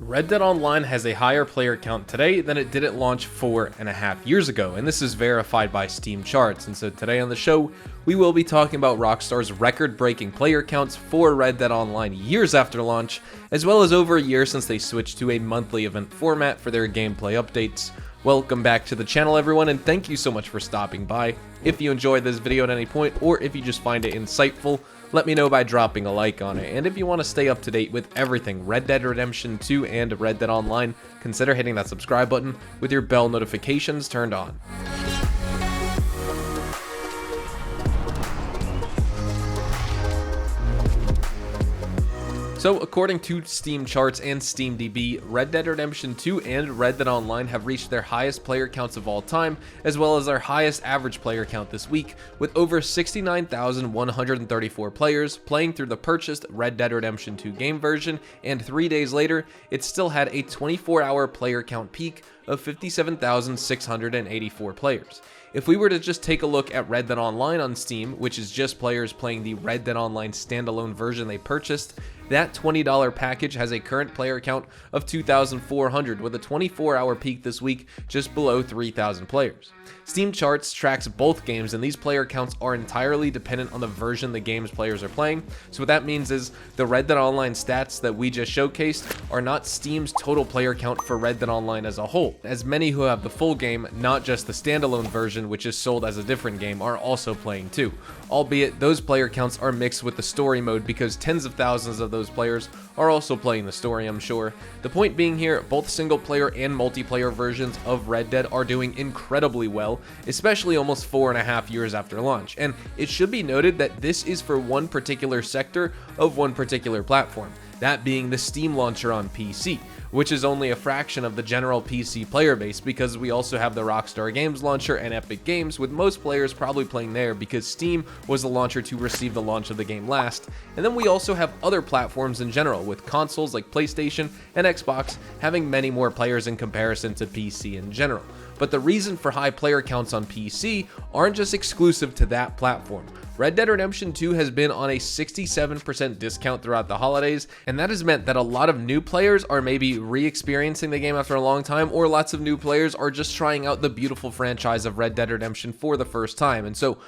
Red Dead Online has a higher player count today than it did at launch 4.5 years ago, and this is verified by Steam charts. And so today on the show, we will be talking about Rockstar's record-breaking player counts for Red Dead Online years after launch, as well as over a year since they switched to a monthly event format for their gameplay updates. Welcome back to the channel, everyone, and thank you so much for stopping by. If you enjoyed this video at any point, or if you just find it insightful, let me know by dropping a like on it. And if you want to stay up to date with everything Red Dead Redemption 2 and Red Dead Online, consider hitting that subscribe button with your bell notifications turned on. So, according to Steam charts and SteamDB, Red Dead Redemption 2 and Red Dead Online have reached their highest player counts of all time, as well as their highest average player count this week, with over 69,134 players playing through the purchased Red Dead Redemption 2 game version, and 3 days later, it still had a 24-hour player count peak of 57,684 players. If we were to just take a look at Red Dead Online on Steam, which is just players playing the Red Dead Online standalone version they purchased, that $20 package has a current player count of 2,400 with a 24-hour peak this week just below 3,000 players. Steam charts tracks both games, and these player counts are entirely dependent on the version the game's players are playing. So what that means is the Red Dead Online stats that we just showcased are not Steam's total player count for Red Dead Online as a whole, as many who have the full game, not just the standalone version which is sold as a different game, are also playing too. Albeit those player counts are mixed with the story mode because tens of thousands of those players are also playing the story, I'm sure. The point being here, both single player and multiplayer versions of Red Dead are doing incredibly well, especially almost 4.5 years after launch. And it should be noted that this is for one particular sector of one particular platform, that being the Steam launcher on PC, which is only a fraction of the general PC player base because we also have the Rockstar Games launcher and Epic Games, with most players probably playing there because Steam was the launcher to receive the launch of the game last. And then we also have other platforms in general, with consoles like PlayStation and Xbox having many more players in comparison to PC in general. But the reason for high player counts on PC aren't just exclusive to that platform. Red Dead Redemption 2 has been on a 67% discount throughout the holidays, and that has meant that a lot of new players are maybe re-experiencing the game after a long time, or lots of new players are just trying out the beautiful franchise of Red Dead Redemption for the first time. And so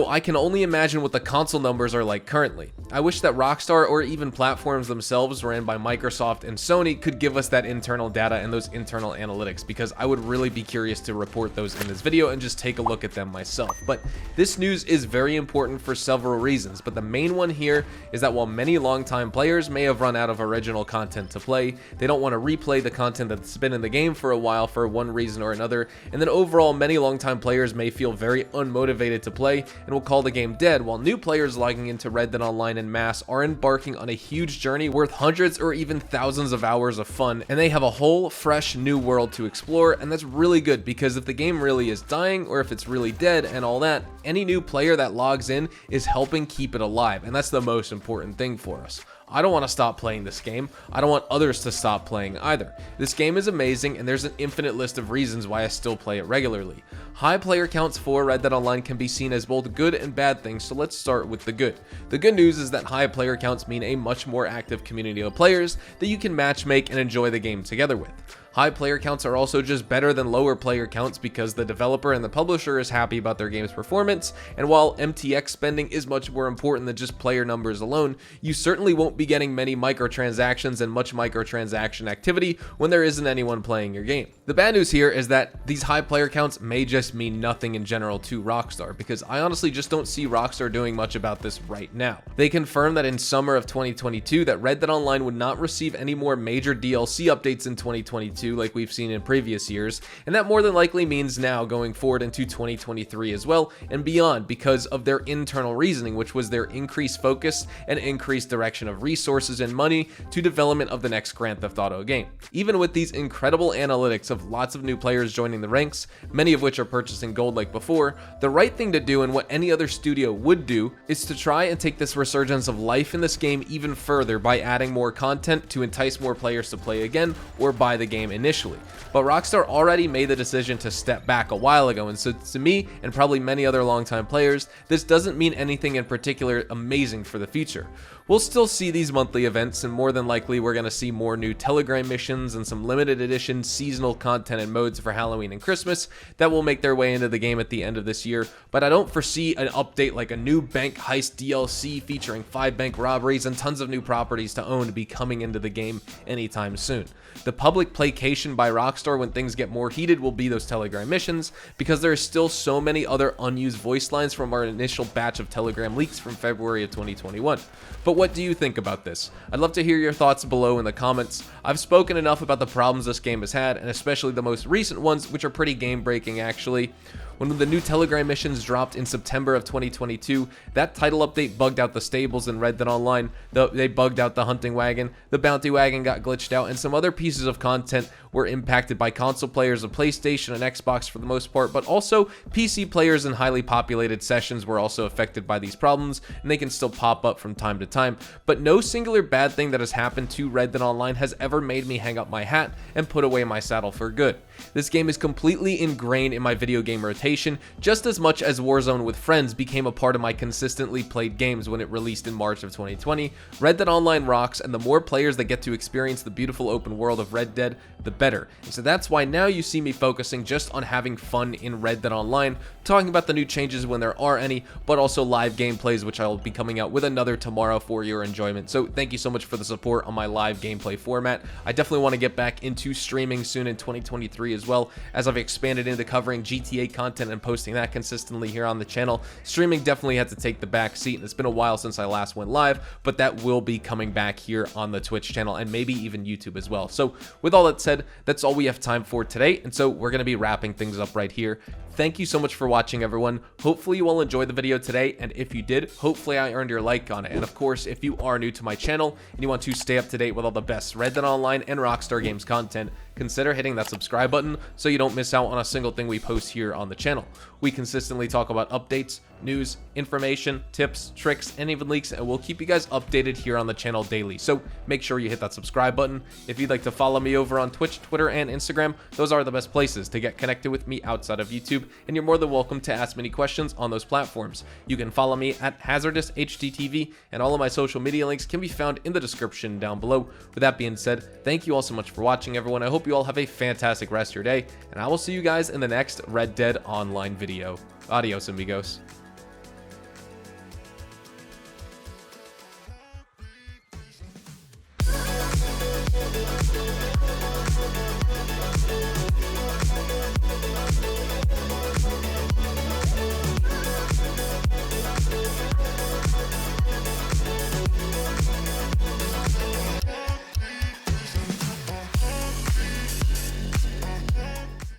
I can only imagine what the console numbers are like currently. I wish that Rockstar or even platforms themselves ran by Microsoft and Sony could give us that internal data and those internal analytics, because I would really be curious to report those in this video and just take a look at them myself. But this news is very important for several reasons, but the main one here is that while many longtime players may have run out of original content to play, they don't want to replay the content that's been in the game for a while for one reason or another, and then overall many longtime players may feel very unmotivated to play and will call the game dead, while new players logging into Red Dead Online en masse are embarking on a huge journey worth hundreds or even thousands of hours of fun, and they have a whole fresh new world to explore. And that's really good, because if the game really is dying or if it's really dead and all that, any new player that logs in is helping keep it alive, and that's the most important thing for us. I don't want to stop playing this game. I don't want others to stop playing either. This game is amazing, and there's an infinite list of reasons why I still play it regularly. High player counts for Red Dead Online can be seen as both good and bad things, so let's start with the good. The good news is that high player counts mean a much more active community of players that you can matchmake and enjoy the game together with. High player counts are also just better than lower player counts because the developer and the publisher is happy about their game's performance, and while MTX spending is much more important than just player numbers alone, you certainly won't be getting many microtransactions and much microtransaction activity when there isn't anyone playing your game. The bad news here is that these high player counts may just mean nothing in general to Rockstar, because I honestly just don't see Rockstar doing much about this right now. They confirmed that in summer of 2022 that Red Dead Online would not receive any more major DLC updates in 2022 like we've seen in previous years, and that more than likely means now going forward into 2023 as well and beyond, because of their internal reasoning, which was their increased focus and increased direction of resources and money to development of the next Grand Theft Auto game. Even with these incredible analytics of lots of new players joining the ranks, many of which are purchasing gold like before, the right thing to do, and what any other studio would do, is to try and take this resurgence of life in this game even further by adding more content to entice more players to play again or buy the game initially. But Rockstar already made the decision to step back a while ago, and so to me, and probably many other longtime players, this doesn't mean anything in particular amazing for the future. we'll still see these monthly events, and more than likely we're going to see more new Telegram missions and some limited edition seasonal content and modes for Halloween and Christmas that will make their way into the game at the end of this year. But I don't foresee an update like a new bank heist DLC featuring 5 bank robberies and tons of new properties to own to be coming into the game anytime soon. The public placation by Rockstar when things get more heated will be those Telegram missions, because there are still so many other unused voice lines from our initial batch of Telegram leaks from February of 2021. But what do you think about this? I'd love to hear your thoughts below in the comments. I've spoken enough about the problems this game has had, and especially the most recent ones, which are pretty game-breaking actually. When the new Telegram missions dropped in September of 2022, that title update bugged out the stables in Red Dead Online, they bugged out the hunting wagon, the bounty wagon got glitched out, and some other pieces of content were impacted by console players of PlayStation and Xbox for the most part, but also PC players in highly populated sessions were also affected by these problems, and they can still pop up from time to time. But no singular bad thing that has happened to Red Dead Online has ever made me hang up my hat and put away my saddle for good. This game is completely ingrained in my video game rotation, just as much as Warzone with friends became a part of my consistently played games when it released in March of 2020. Red Dead Online rocks, and the more players that get to experience the beautiful open world of Red Dead, the better. And so that's why now you see me focusing just on having fun in Red Dead Online, talking about the new changes when there are any, but also live gameplays, which I will be coming out with another tomorrow for your enjoyment. So thank you so much for the support on my live gameplay format. I definitely want to get back into streaming soon in 2023 as well, as I've expanded into covering GTA content and posting that consistently here on the channel. Streaming definitely had to take the back seat, and it's been a while since I last went live, but that will be coming back here on the Twitch channel and maybe even YouTube as well. So with all that said, that's all we have time for today, and so we're going to be wrapping things up right here. Thank you so much for watching, everyone. Hopefully you all enjoyed the video today, and if you did, hopefully I earned your like on it. And of course, if you are new to my channel and you want to stay up to date with all the best Red Dead Online and Rockstar Games content, consider hitting that subscribe button so you don't miss out on a single thing we post here on the channel. We consistently talk about updates, news, information, tips, tricks, and even leaks, and we'll keep you guys updated here on the channel daily. So make sure you hit that subscribe button. If you'd like to follow me over on Twitch, Twitter, and Instagram, those are the best places to get connected with me outside of YouTube, and you're more than welcome to ask me any questions on those platforms. You can follow me at HazardousHDTV, and all of my social media links can be found in the description down below. With that being said, thank you all so much for watching, everyone. I hope you all have a fantastic rest of your day, and I will see you guys in the next Red Dead Online video. Adios, amigos.